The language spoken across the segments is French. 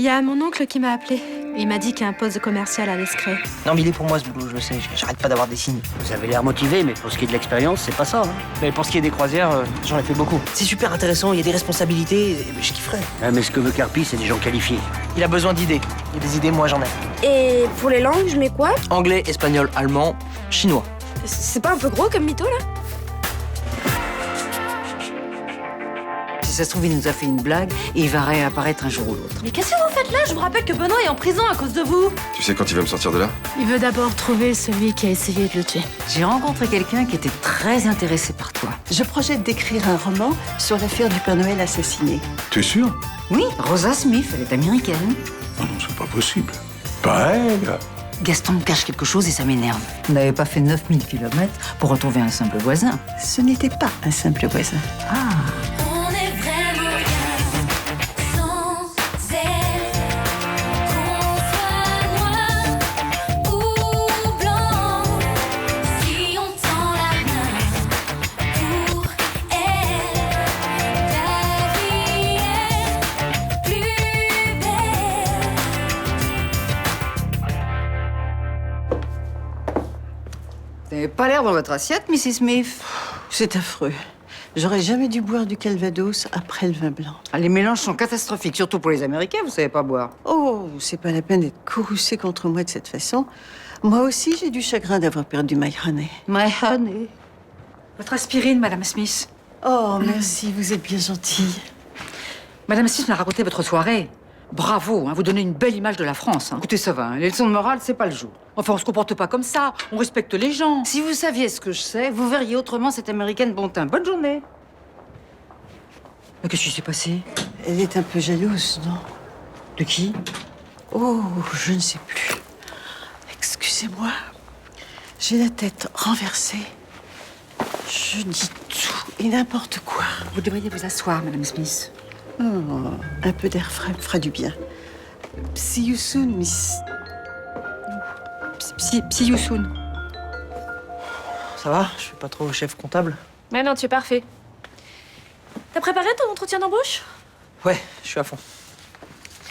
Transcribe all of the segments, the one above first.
Il y a mon oncle qui m'a appelé. Il m'a dit qu'un poste de commercial allait se créer. Non, mais il est pour moi ce boulot, je le sais. J'arrête pas d'avoir des signes. Vous avez l'air motivé, mais pour ce qui est de l'expérience, c'est pas ça. Hein. Mais pour ce qui est des croisières, j'en ai fait beaucoup. C'est super intéressant, il y a des responsabilités, je kifferais. Ah, mais ce que veut Carpi, c'est des gens qualifiés. Il a besoin d'idées. Il y a des idées, moi j'en ai. Et pour les langues, je mets quoi? Anglais, espagnol, allemand, chinois. C'est pas un peu gros comme mytho, là? Si ça se trouve, il nous a fait une blague et il va réapparaître un jour ou l'autre. Mais qu'est-ce que vous faites là? Je vous rappelle que Benoît est en prison à cause de vous. Tu sais quand il va me sortir de là? Il veut d'abord trouver celui qui a essayé de le tuer. J'ai rencontré quelqu'un qui était très intéressé par toi. Je projette d'écrire un roman sur l'affaire du Père Noël assassiné. Tu es sûr? Oui, Rosa Smith, elle est américaine. Oh non, c'est pas possible. Pas elle. Gaston me cache quelque chose et ça m'énerve. On n'avait pas fait 9000 km pour retrouver un simple voisin. Ce n'était pas un simple voisin. Ah. On est vraiment bien sans elle. Qu'on soit noir ou blanc, si on tend la main pour elle, la vie est plus belle. Vous n'avez pas l'air dans votre assiette, Mrs. Smith. C'est affreux. J'aurais jamais dû boire du Calvados après le vin blanc. Ah, les mélanges sont catastrophiques, surtout pour les Américains, vous savez pas boire. Oh, c'est pas la peine d'être courroucé contre moi de cette façon. Moi aussi, j'ai du chagrin d'avoir perdu My Honey. My honey. Votre aspirine, Madame Smith. Oh, merci, vous êtes bien gentille. Madame Smith m'a raconté votre soirée. Bravo, hein, vous donnez une belle image de la France. Hein. Écoutez, ça va, hein, les leçons de morale, c'est pas le jour. Enfin, on se comporte pas comme ça, on respecte les gens. Si vous saviez ce que je sais, vous verriez autrement cette américaine bon teint. Bonne journée. Mais qu'est-ce qui s'est passé? Elle est un peu jalouse, non? De qui? Oh, je ne sais plus. Excusez-moi. J'ai la tête renversée. Je dis tout et n'importe quoi. Vous devriez vous asseoir, Madame Smith. Oh, un peu d'air frais me fera du bien. See you soon, miss. See you soon. Ça va? Je suis pas trop chef comptable? Mais non, tu es parfait. T'as préparé ton entretien d'embauche? Ouais, je suis à fond.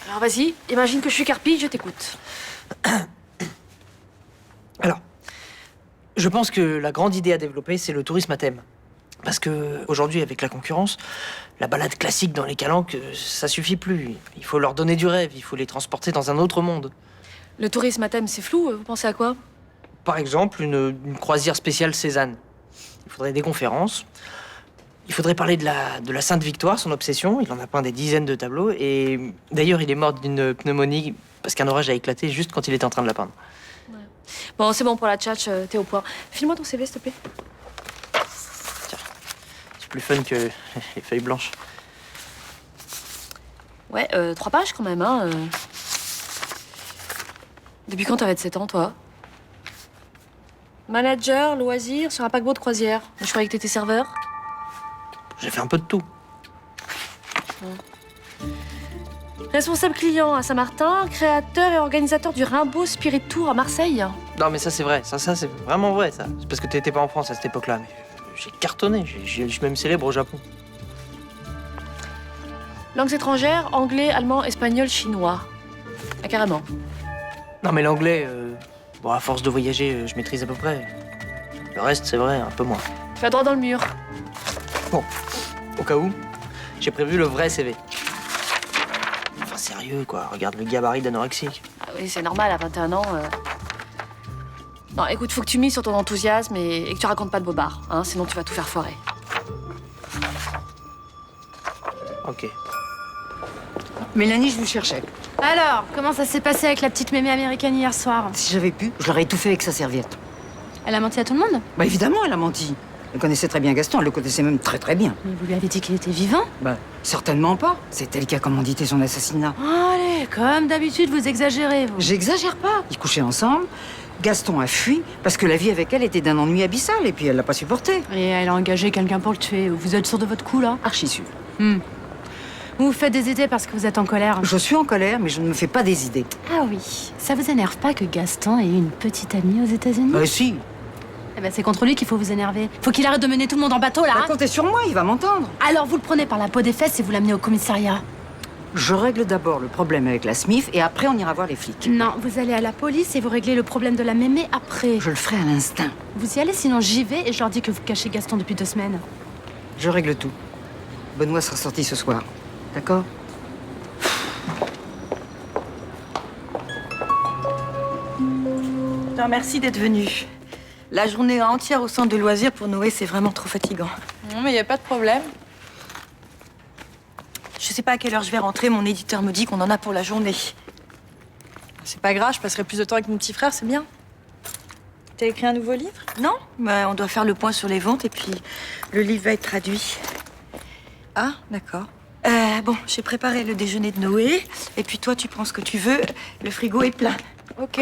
Alors vas-y, imagine que je suis Carpi, je t'écoute. Alors, je pense que la grande idée à développer, c'est le tourisme à thème. Parce que aujourd'hui, avec la concurrence, la balade classique dans les calanques, ça suffit plus. Il faut leur donner du rêve, il faut les transporter dans un autre monde. Le tourisme à thème, c'est flou, vous pensez à quoi? Par exemple, une croisière spéciale Cézanne. Il faudrait des conférences. Il faudrait parler de la Sainte Victoire, son obsession. Il en a peint des dizaines de tableaux. Et d'ailleurs, il est mort d'une pneumonie parce qu'un orage a éclaté juste quand il était en train de la peindre. Ouais. Bon, c'est bon pour la tchatch, t'es au point. File-moi ton CV, s'il te plaît. C'est plus fun que les feuilles blanches. Ouais, 3 pages quand même, hein. Depuis quand t'avais de 7 ans, toi? Manager, loisir, sur un paquebot de croisière. Je croyais que t'étais serveur. J'ai fait un peu de tout. Responsable client à Saint-Martin, créateur et organisateur du Rimbaud Spirit Tour à Marseille. Non, mais ça, c'est vrai. Ça c'est vraiment vrai, ça. C'est parce que t'étais pas en France à cette époque-là. Mais j'ai cartonné. Je suis même célèbre au Japon. Langues étrangères, anglais, allemand, espagnol, chinois. Ah, carrément. Non, mais l'anglais, bon, à force de voyager, je maîtrise à peu près. Le reste, c'est vrai, un peu moins. Tu vas droit dans le mur. Bon, au cas où, j'ai prévu le vrai CV. Enfin, sérieux, quoi. Regarde le gabarit d'anorexique. Ah oui, c'est normal, à 21 ans. Non, écoute, faut que tu mises sur ton enthousiasme et que tu racontes pas de bobards, hein, sinon tu vas tout faire foirer. Ok. Mélanie, je vous cherchais. Alors, comment ça s'est passé avec la petite mémé américaine hier soir? Si j'avais pu, je l'aurais étouffée avec sa serviette. Elle a menti à tout le monde? Bah évidemment, elle a menti. Elle connaissait très bien Gaston, elle le connaissait même très très bien. Mais vous lui avez dit qu'il était vivant? Bah, certainement pas. C'est elle qui a commandité son assassinat. Allez, comme d'habitude, vous exagérez, vous. J'exagère pas. Ils couchaient ensemble. Gaston a fui parce que la vie avec elle était d'un ennui abyssal et puis elle l'a pas supporté. Et elle a engagé quelqu'un pour le tuer. Vous êtes sûr de votre coup, là? Archi sûr. Vous vous faites des idées parce que vous êtes en colère. Je suis en colère, mais je ne me fais pas des idées. Ah oui, ça vous énerve pas que Gaston ait une petite amie aux États-Unis? Si. Eh ben, c'est contre lui qu'il faut vous énerver. Faut qu'il arrête de mener tout le monde en bateau, là. Bah, Hein. comptez sur moi, il va m'entendre. Alors vous le prenez par la peau des fesses et vous l'amenez au commissariat. Je règle d'abord le problème avec la Smith et après on ira voir les flics. Non, vous allez à la police et vous réglez le problème de la mémé après. Je le ferai à l'instinct. Vous y allez, sinon j'y vais et je leur dis que vous cachez Gaston depuis 2 semaines. Je règle tout. Benoît sera sorti ce soir. D'accord? Non, merci d'être venu. La journée entière au centre de loisirs pour Noé, c'est vraiment trop fatigant. Non, mais il n'y a pas de problème. Je sais pas à quelle heure je vais rentrer, mon éditeur me dit qu'on en a pour la journée. C'est pas grave, je passerai plus de temps avec mon petit frère, c'est bien. T'as écrit un nouveau livre? Non, mais on doit faire le point sur les ventes et puis le livre va être traduit. Ah, d'accord. Bon, j'ai préparé le déjeuner de Noé et puis toi, tu prends ce que tu veux. Le frigo est plein. Ok.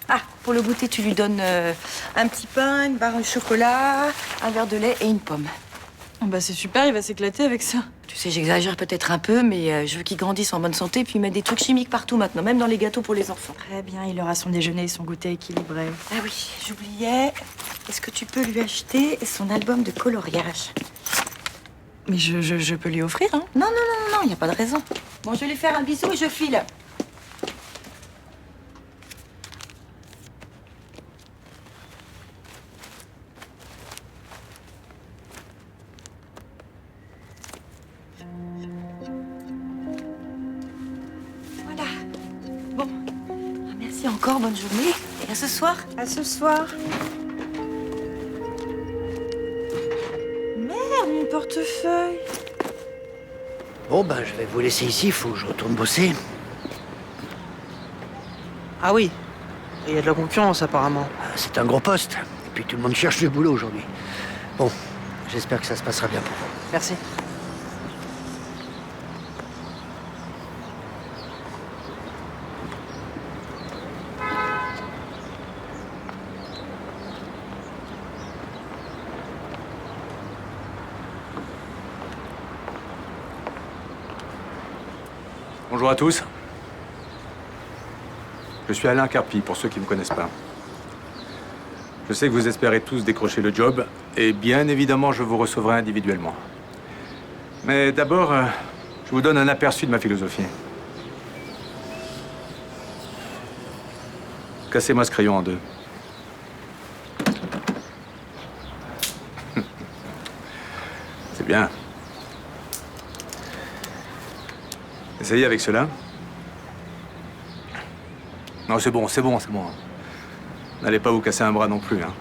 Ah, pour le goûter, tu lui donnes un petit pain, une barre de chocolat, un verre de lait et une pomme. Ah bah c'est super, il va s'éclater avec ça. Tu sais, j'exagère peut-être un peu, mais je veux qu'il grandisse en bonne santé puis mettre des trucs chimiques partout maintenant, même dans les gâteaux pour les enfants. Très bien, il aura son déjeuner et son goûter équilibré. Ah oui, j'oubliais. Est-ce que tu peux lui acheter son album de coloriage? Mais je peux lui offrir, hein? Non, il n'y a pas de raison. Bon, je vais lui faire un bisou et je file. Voilà. Bon. Merci encore, bonne journée. Et à ce soir. À ce soir. Merde, mon portefeuille. Bon, ben, je vais vous laisser ici, faut que je retourne bosser. Ah oui, il y a de la concurrence apparemment. C'est un gros poste. Et puis tout le monde cherche du boulot aujourd'hui. Bon, j'espère que ça se passera bien pour vous. Merci. Bonjour à tous. Je suis Alain Carpi, pour ceux qui ne me connaissent pas. Je sais que vous espérez tous décrocher le job, et bien évidemment, je vous recevrai individuellement. Mais d'abord, je vous donne un aperçu de ma philosophie. Cassez-moi ce crayon en deux. C'est bien. Essayez avec cela. Non, c'est bon, c'est bon, c'est bon. N'allez pas vous casser un bras non plus, hein.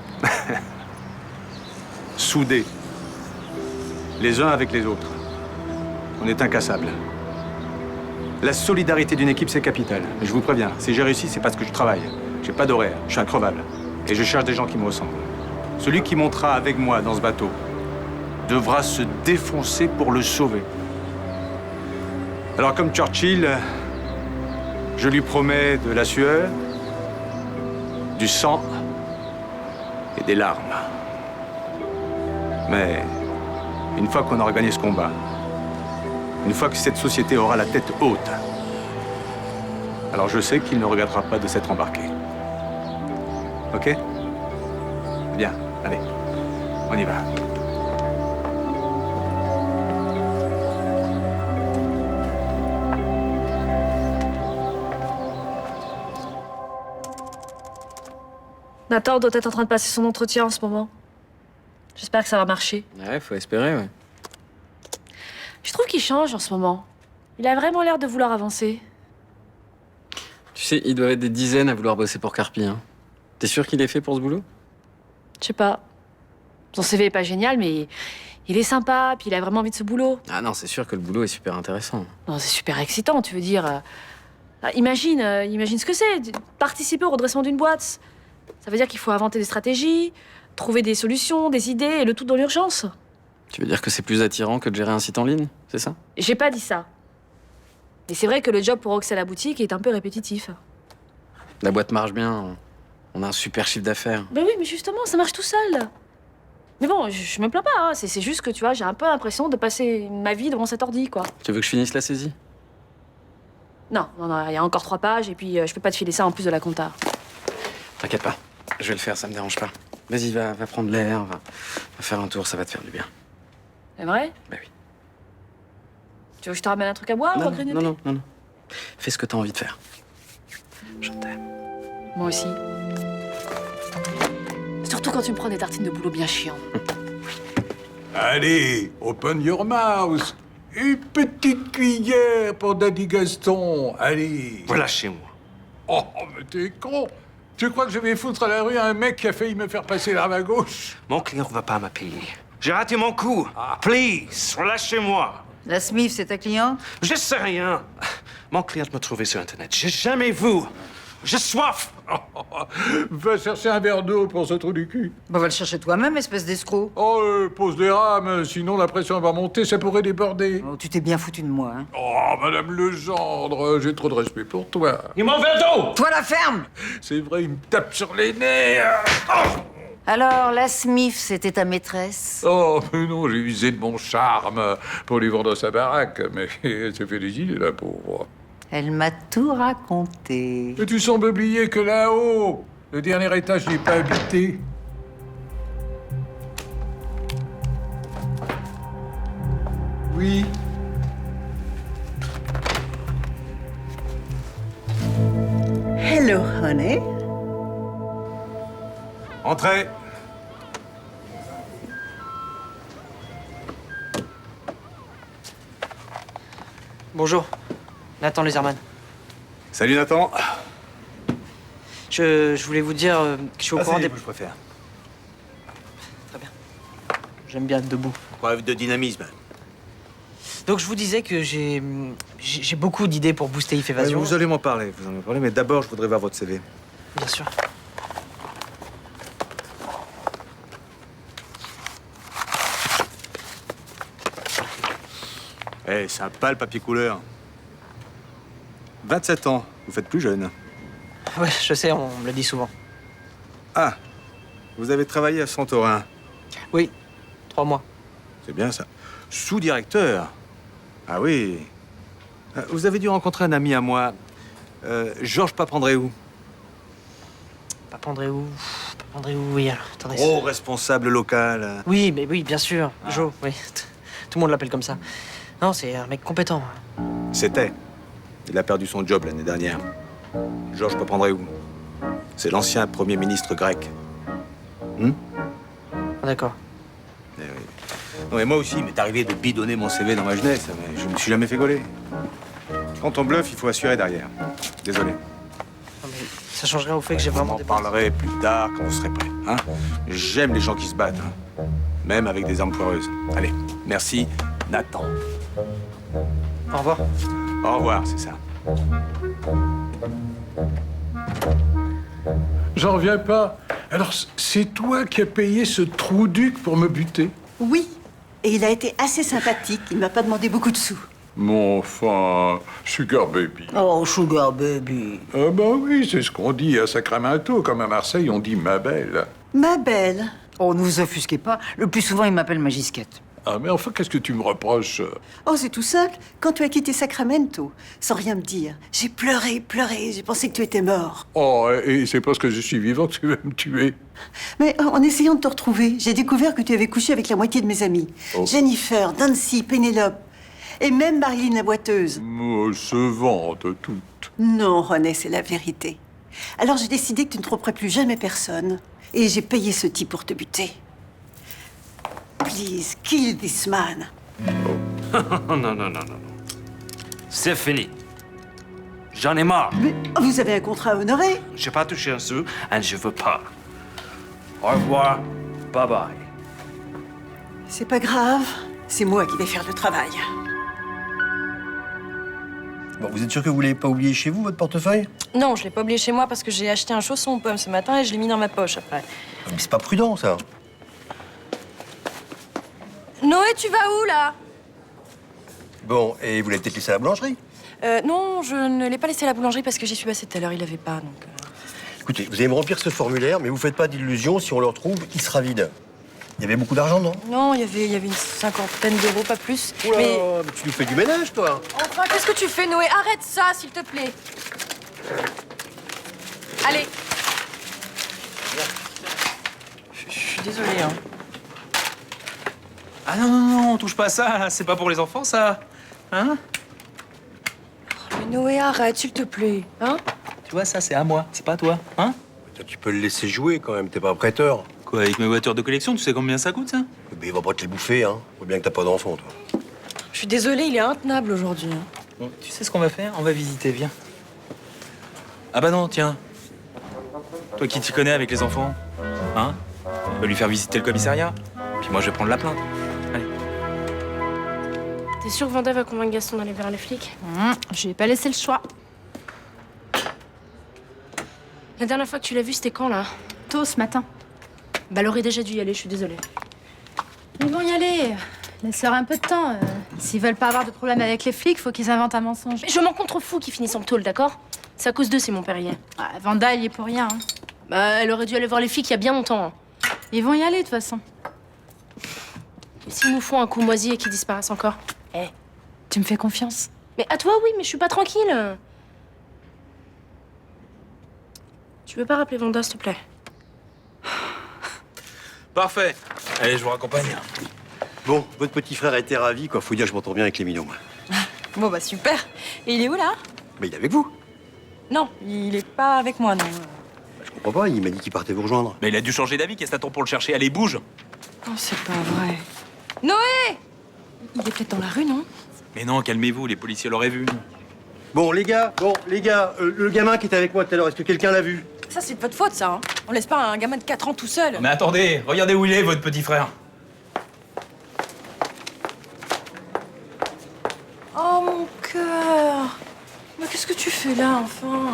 Soudés. Les uns avec les autres. On est incassables. La solidarité d'une équipe, c'est capital. Mais je vous préviens, si j'ai réussi, c'est parce que je travaille. J'ai pas d'horaire, je suis increvable. Et je cherche des gens qui me ressemblent. Celui qui montera avec moi dans ce bateau devra se défoncer pour le sauver. Alors, comme Churchill, je lui promets de la sueur, du sang et des larmes. Mais une fois qu'on aura gagné ce combat, une fois que cette société aura la tête haute, alors je sais qu'il ne regrettera pas de s'être embarqué. Ok? Bien, allez, on y va. Nathan doit être en train de passer son entretien en ce moment. J'espère que ça va marcher. Ouais, faut espérer, ouais. Je trouve qu'il change en ce moment. Il a vraiment l'air de vouloir avancer. Tu sais, il doit être des dizaines à vouloir bosser pour Carpi, hein. T'es sûr qu'il est fait pour ce boulot? Je sais pas. Son CV est pas génial, mais il est sympa, puis il a vraiment envie de ce boulot. Ah non, c'est sûr que le boulot est super intéressant. Non, c'est super excitant, tu veux dire. Imagine ce que c'est, participer au redressement d'une boîte. Ça veut dire qu'il faut inventer des stratégies, trouver des solutions, des idées, et le tout dans l'urgence. Tu veux dire que c'est plus attirant que de gérer un site en ligne, c'est ça? J'ai pas dit ça. Mais c'est vrai que le job pour Roxy à la boutique est un peu répétitif. La boîte marche bien, on a un super chiffre d'affaires. Ben oui, mais justement, ça marche tout seul. Mais bon, je me plains pas, hein. C'est juste que, tu vois, j'ai un peu l'impression de passer ma vie devant cet ordi, quoi. Tu veux que je finisse la saisie? Non, il y a encore 3 pages, et puis je peux pas te filer ça en plus de la compta. T'inquiète pas, je vais le faire, ça me dérange pas. Vas-y, va prendre l'air, va faire un tour, ça va te faire du bien. C'est vrai? Bah oui. Tu veux que je te ramène un truc à boire ou à grignoter? non. Fais ce que t'as envie de faire. Je t'aime. Moi aussi. Surtout quand tu me prends des tartines de boulot bien chiantes. Allez, open your mouth. Une petite cuillère pour Daddy Gaston. Allez. Voilà chez moi. Oh, mais t'es con. Tu crois que je vais foutre à la rue un mec qui a failli me faire passer l'arme à gauche? Mon client va pas me payer. J'ai raté mon coup. Please, relâchez-moi. La Smith, c'est ta cliente? Je sais rien. Mon client m'a trouvé sur Internet. J'ai jamais vu. J'ai soif. Va chercher un verre d'eau pour ce trou du cul. Bah, va le chercher toi-même, espèce d'escroc. Oh, pose des rames, sinon la pression va monter, ça pourrait déborder. Oh, tu t'es bien foutu de moi, hein. Oh, Madame Legendre, j'ai trop de respect pour toi. Il m'en verre d'eau. Toi, la ferme! C'est vrai, il me tape sur les nerfs. Alors, la Smith, c'était ta maîtresse? Oh, mais non, j'ai usé de mon charme pour lui vendre sa baraque, mais elle s'est fait des idées, la pauvre. Elle m'a tout raconté. Mais tu sembles oublier que là-haut, le dernier étage n'est pas habité. Oui. Hello, honey. Entrez. Bonjour, Nathan Leserman. Salut Nathan. Je voulais vous dire que je suis au courant des... je préfère. Très bien. J'aime bien être debout. Preuve de dynamisme. Donc je vous disais que j'ai beaucoup d'idées pour booster IF Évasion. Vous allez m'en parler, mais d'abord je voudrais voir votre CV. Bien sûr. Eh, sympa le papier couleur. 27 ans, vous faites plus jeune. Ouais, je sais, on me le dit souvent. Ah, vous avez travaillé à Santorin. Oui, 3 mois. C'est bien ça. Sous-directeur. Ah oui. Vous avez dû rencontrer un ami à moi, Georges Papandréou. Papandréou, oui, alors, attendez. Gros responsable local. Oui, mais oui, bien sûr. Jo, oui. Tout le monde l'appelle comme ça. Non, c'est un mec compétent. C'était. Il a perdu son job l'année dernière. Georges Papandréou. C'est l'ancien Premier ministre grec. Ah, d'accord. Eh oui. Non, mais moi aussi, il m'est arrivé de bidonner mon CV dans ma jeunesse, mais je me suis jamais fait gauler. Quand on bluffe, il faut assurer derrière. Désolé. Non, mais ça change rien au fait que j'ai On vraiment en des... parlerai plus tard quand vous serez prêt. Hein. J'aime les gens qui se battent, hein. Même avec des armes poireuses. Allez, merci, Nathan. Au revoir. Au revoir, c'est ça. J'en reviens pas. Alors, c'est toi qui as payé ce trou-duc pour me buter? Oui. Et il a été assez sympathique. Il m'a pas demandé beaucoup de sous. Mon enfin, Sugar Baby. Oh, Sugar Baby. Ah bah oui, c'est ce qu'on dit à Sacramento, comme à Marseille, on dit ma belle. Ma belle. Oh, ne vous offusquez pas. Le plus souvent, il m'appelle Magisquette. Ah mais enfin, qu'est-ce que tu me reproches? Oh, c'est tout simple. Quand tu as quitté Sacramento, sans rien me dire, j'ai pleuré. J'ai pensé que tu étais mort. Oh, et c'est parce que je suis vivant que tu vas me tuer. Mais en essayant de te retrouver, j'ai découvert que tu avais couché avec la moitié de mes amis. Oh. Jennifer, Nancy, Pénélope. Et même Marilyn la boiteuse. Elles se vantent toutes. Non, René, c'est la vérité. Alors j'ai décidé que tu ne tromperais plus jamais personne. Et j'ai payé ce type pour te buter. Please, kill this man. Non. C'est fini. J'en ai marre. Mais vous avez un contrat à honorer. J'ai pas touché un sou et je veux pas. Au revoir. Bye bye. C'est pas grave. C'est moi qui vais faire le travail. Bon, vous êtes sûr que vous l'avez pas oublié chez vous, votre portefeuille? Non, je l'ai pas oublié chez moi parce que j'ai acheté un chausson aux pommes ce matin et je l'ai mis dans ma poche après. Mais c'est pas prudent, ça. Noé, tu vas où là? Bon, et vous l'avez peut-être laissé à la boulangerie? Non, je ne l'ai pas laissé à la boulangerie parce que j'y suis passée tout à l'heure, il avait pas donc. Écoutez, vous allez me remplir ce formulaire, mais vous faites pas d'illusions, si on le retrouve, il sera vide. Il y avait beaucoup d'argent, non? Non, il y avait une 50aine d'euros, pas plus. Oula, Mais mais tu nous fais du ménage, toi. enfin, qu'est-ce que tu fais, Noé? Arrête ça, s'il te plaît. Allez. Je suis désolé, hein. Ah non, touche pas à ça, c'est pas pour les enfants, ça. Hein? Mais Noé, arrête, s'il te plaît. Hein? Tu vois, ça, c'est à moi. C'est pas à toi. Hein? Toi, tu peux le laisser jouer quand même, t'es pas prêteur. Quoi, avec mes voitures de collection, tu sais combien ça coûte, ça? Mais il va pas te les bouffer, hein. Faut bien que t'as pas d'enfant, toi. Je suis désolée, il est intenable aujourd'hui. Bon, tu sais ce qu'on va faire? On va visiter, viens. Ah bah non, tiens. Toi qui t'y connais avec les enfants, hein? On va lui faire visiter le commissariat. Puis moi, je vais prendre la plainte. Allez. T'es sûr que Vanda va convaincre Gaston d'aller vers les flics? Je lui ai pas laissé le choix. La dernière fois que tu l'as vu, c'était quand, là? Tôt ce matin. Bah, elle aurait déjà dû y aller, je suis désolée. Ils vont y aller. Laisse-leur un peu de temps. S'ils veulent pas avoir de problème avec les flics, faut qu'ils inventent un mensonge. Mais je m'en contrefous qu'ils finissent en tôle, d'accord? C'est à cause d'eux, c'est mon Perrier. Ah, Vanda, elle y est pour rien. Hein. Bah, elle aurait dû aller voir les flics il y a bien longtemps. Hein. Ils vont y aller, de toute façon. Et s'ils nous font un coup moisi et qu'ils disparaissent encore? Eh, tu me fais confiance? Mais à toi, oui, mais je suis pas tranquille. Tu veux pas rappeler Vanda, s'il te plaît? Parfait. Allez, je vous raccompagne. Bon, votre petit frère a été ravi, quoi. Faut dire que je m'entends bien avec les mignons. Bon, bah super. Et il est où, là? Mais il est avec vous. Non, il est pas avec moi, non. Je comprends pas, il m'a dit qu'il partait vous rejoindre. Mais il a dû changer d'avis, qu'est-ce que t'attends pour le chercher? Allez, bouge! Oh, c'est pas vrai. Noé! Il est peut-être dans la rue, non? Mais non, calmez-vous, les policiers l'auraient vu. Bon, les gars, le gamin qui était avec moi tout à l'heure, est-ce que quelqu'un l'a vu? Ça, c'est de votre faute, ça. Hein. On laisse pas un gamin de 4 ans tout seul. Mais attendez, regardez où il est, votre petit frère. Oh, mon cœur. Mais qu'est-ce que tu fais là, enfin?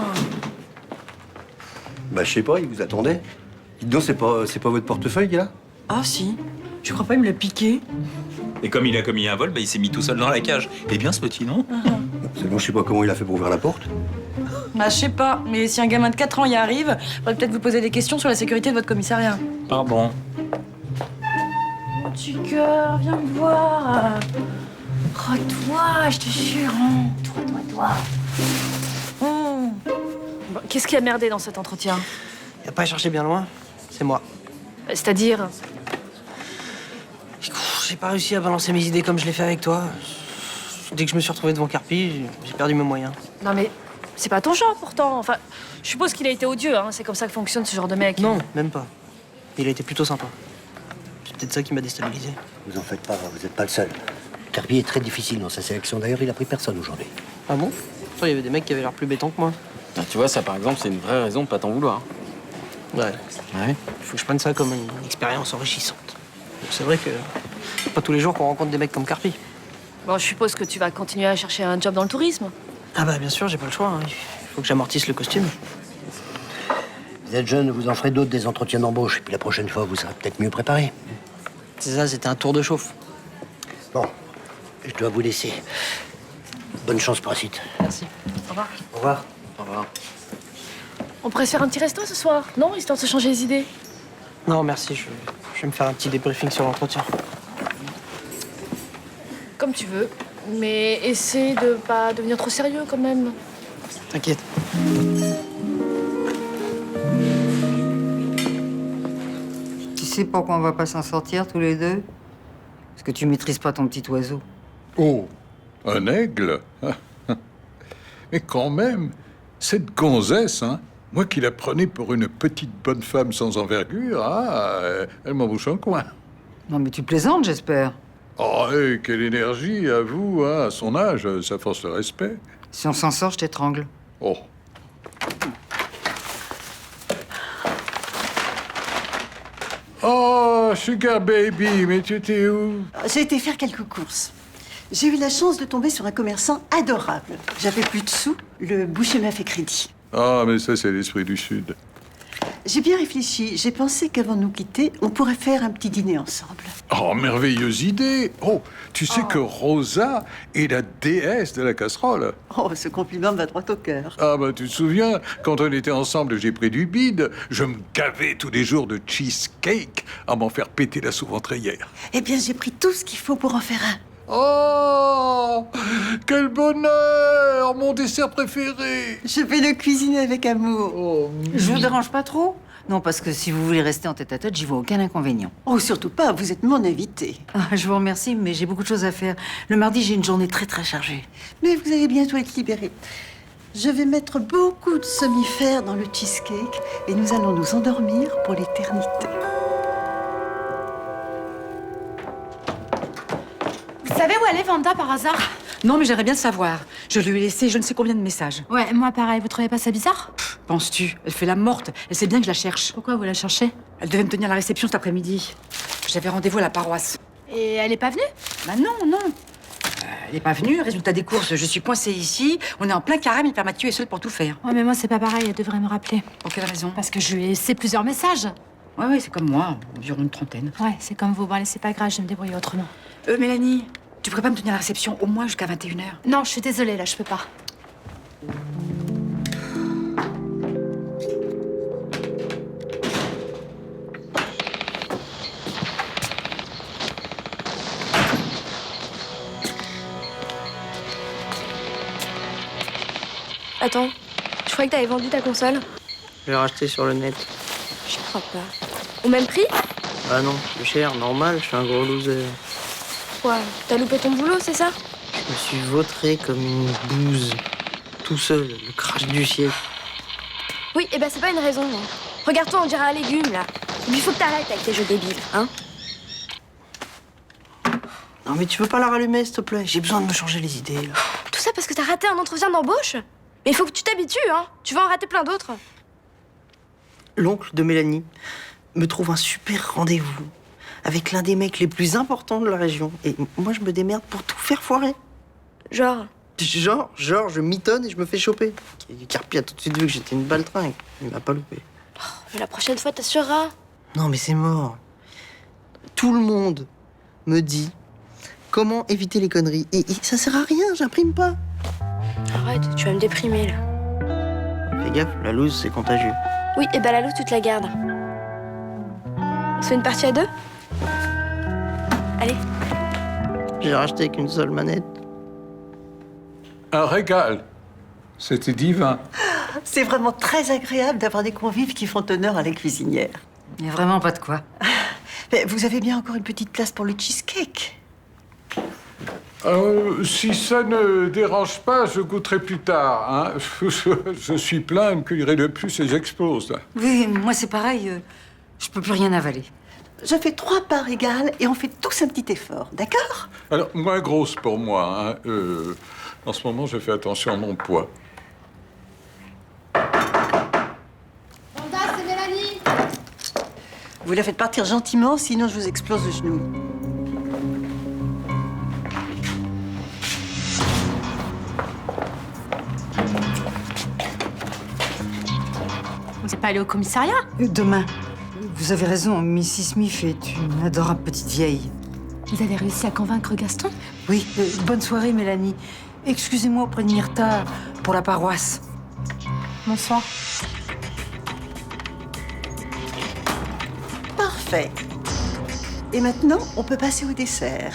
Bah, je sais pas, il vous attendait. Dites donc, c'est pas votre portefeuille, là? Ah, si. Tu crois pas, il me l'a piqué? Et comme il a commis un vol, bah, il s'est mis tout seul dans la cage. Eh bien, ce petit, non? Seulement, je sais pas comment il a fait pour ouvrir la porte. Bah, je sais pas. Mais si un gamin de 4 ans y arrive, faudrait peut-être vous poser des questions sur la sécurité de votre commissariat. Pardon. Petit cœur, viens me voir. Crois-toi, je te jure. Hein. Toi. Bon, qu'est-ce qui a merdé dans cet entretien? Y a pas à chercher bien loin, c'est moi. C'est-à-dire? J'ai pas réussi à balancer mes idées comme je l'ai fait avec toi. Dès que je me suis retrouvé devant Carpi, j'ai perdu mes moyens. Non mais c'est pas ton genre pourtant. Enfin, je suppose qu'il a été odieux, hein. C'est comme ça que fonctionne ce genre de mec. Non, même pas. Il a été plutôt sympa. C'est peut-être ça qui m'a déstabilisé. Vous en faites pas, vous êtes pas le seul. Carpi est très difficile dans sa sélection. D'ailleurs, il a pris personne aujourd'hui. Ah bon? Pourtant, il y avait des mecs qui avaient l'air plus bétons que moi. Ah, tu vois, ça par exemple, c'est une vraie raison de pas t'en vouloir. Ouais. Ouais. Il faut que je prenne ça comme une expérience enrichissante. C'est vrai que c'est pas tous les jours qu'on rencontre des mecs comme Carpi. Bon, je suppose que tu vas continuer à chercher un job dans le tourisme. Ah bah bien sûr, j'ai pas le choix. Hein. Il faut que j'amortisse le costume. Vous êtes jeune, vous en ferez d'autres des entretiens d'embauche. Et puis la prochaine fois, vous serez peut-être mieux préparé. C'est ça, c'était un tour de chauffe. Bon, je dois vous laisser. Bonne chance pour la suite. Merci. Au revoir. Au revoir. Au revoir. On pourrait se faire un petit resto ce soir, non? Histoire de se changer les idées. Non, merci, je vais me faire un petit débriefing sur l'entretien. Comme tu veux. Mais essaie de pas devenir trop sérieux quand même. T'inquiète. Tu sais pourquoi on va pas s'en sortir tous les deux? Parce que tu maîtrises pas ton petit oiseau. Oh, un aigle? Mais quand même, cette gonzesse, hein, moi qui la prenais pour une petite bonne femme sans envergure, elle m'embouche un coin. Non mais tu plaisantes, j'espère. Oh, et quelle énergie, à vous, hein, à son âge, ça force le respect. Si on s'en sort, je t'étrangle. Oh. Oh, Sugar Baby, mais tu étais où? J'ai été faire quelques courses. J'ai eu la chance de tomber sur un commerçant adorable. J'avais plus de sous, le boucher m'a fait crédit. Ah, mais ça, c'est l'esprit du Sud. J'ai bien réfléchi. J'ai pensé qu'avant de nous quitter, on pourrait faire un petit dîner ensemble. Oh, merveilleuse idée! Oh, tu sais que Rosa est la déesse de la casserole. Oh, ce compliment me va droit au cœur. Ah, bah, tu te souviens, quand on était ensemble, j'ai pris du bide. Je me gavais tous les jours de cheesecake à m'en faire péter la sous-ventrière. Eh bien, j'ai pris tout ce qu'il faut pour en faire un. Oh, quel bonheur! Mon dessert préféré! Je vais le cuisiner avec amour. Oh, Je vous dérange pas trop? Non, parce que si vous voulez rester en tête-à-tête, j'y vois aucun inconvénient. Oh, surtout pas, vous êtes mon invité. Ah, je vous remercie, mais j'ai beaucoup de choses à faire. Le mardi, j'ai une journée très très chargée. Mais vous allez bientôt être libéré. Je vais mettre beaucoup de somnifères dans le cheesecake et nous allons nous endormir pour l'éternité. Vous savez où elle est, Vanda, par hasard? Non, mais j'aimerais bien le savoir. Je lui ai laissé je ne sais combien de messages. Ouais, moi pareil. Vous trouvez pas ça bizarre? Penses-tu? Elle fait la morte. Elle sait bien que je la cherche. Pourquoi vous la cherchez? Elle devait me tenir la réception cet après-midi. J'avais rendez-vous à la paroisse. Et elle est pas venue? Bah non. Elle n'est pas venue. Résultat des courses, je suis coincée ici. On est en plein carême et Père Mathieu est seul pour tout faire. Ouais, mais moi c'est pas pareil. Elle devrait me rappeler. Pour quelle raison? Parce que je lui ai laissé plusieurs messages. Ouais, c'est comme moi. Environ une trentaine. Ouais, c'est comme vous. Bon, allez, c'est pas grave. Je vais me débrouiller autrement. Mélanie, tu pourrais pas me tenir la réception au moins jusqu'à 21h? Non, je suis désolée, là, je peux pas. Attends, je croyais que t'avais vendu ta console. Je l'ai racheté sur le net. Je crois pas. Au même prix? Ah non, plus cher, normal, je suis un gros loser. Quoi? T'as loupé ton boulot, c'est ça? Je me suis vautré comme une bouse. Tout seul, le crash du siècle. Oui, et ben c'est pas une raison. Hein. Regarde-toi, on dirait un légume, là. Et puis faut que t'arrêtes avec tes jeux débiles, hein? Non mais tu peux pas la rallumer, s'il te plaît. J'ai besoin de me changer les idées, là. Tout ça parce que t'as raté un entretien d'embauche? Mais il faut que tu t'habitues, hein? Tu vas en rater plein d'autres. L'oncle de Mélanie me trouve un super rendez-vous avec l'un des mecs les plus importants de la région. Et moi, je me démerde pour tout faire foirer. Genre? Genre, je mitonne et je me fais choper. Carpi a tout de suite vu que j'étais une baltringue. Il m'a pas loupé. Oh, mais la prochaine fois, t'assureras. Non, mais c'est mort. Tout le monde me dit comment éviter les conneries. Et ça sert à rien, j'imprime pas. Arrête, tu vas me déprimer, là. Fais gaffe, la loose, c'est contagieux. Oui, et ben la loose, tu te la gardes. On se fait une partie à deux? Allez. J'ai racheté qu'une seule manette. un régal. C'était divin. C'est vraiment très agréable d'avoir des convives qui font honneur à la cuisinière. Il n'y a vraiment pas de quoi. Mais vous avez bien encore une petite place pour le cheesecake. Si ça ne dérange pas, je goûterai plus tard. Hein. Je suis plein, une cuillerée de plus et j'explose. Oui, moi c'est pareil. Je peux plus rien avaler. Je fais 3 parts égales et on fait tous un petit effort, d'accord? Alors, moins grosse pour moi. Hein. En ce moment, je fais attention à mon poids. Vanda, c'est Mélanie. Vous la faites partir gentiment, sinon je vous explose le genou. Vous n'êtes pas allé au commissariat? Demain. Vous avez raison, Mrs. Smith est une adorable petite vieille. Vous avez réussi à convaincre Gaston? Oui, bonne soirée, Mélanie. Excusez-moi auprès de Myrtha pour la paroisse. Bonsoir. Parfait. Et maintenant, on peut passer au dessert.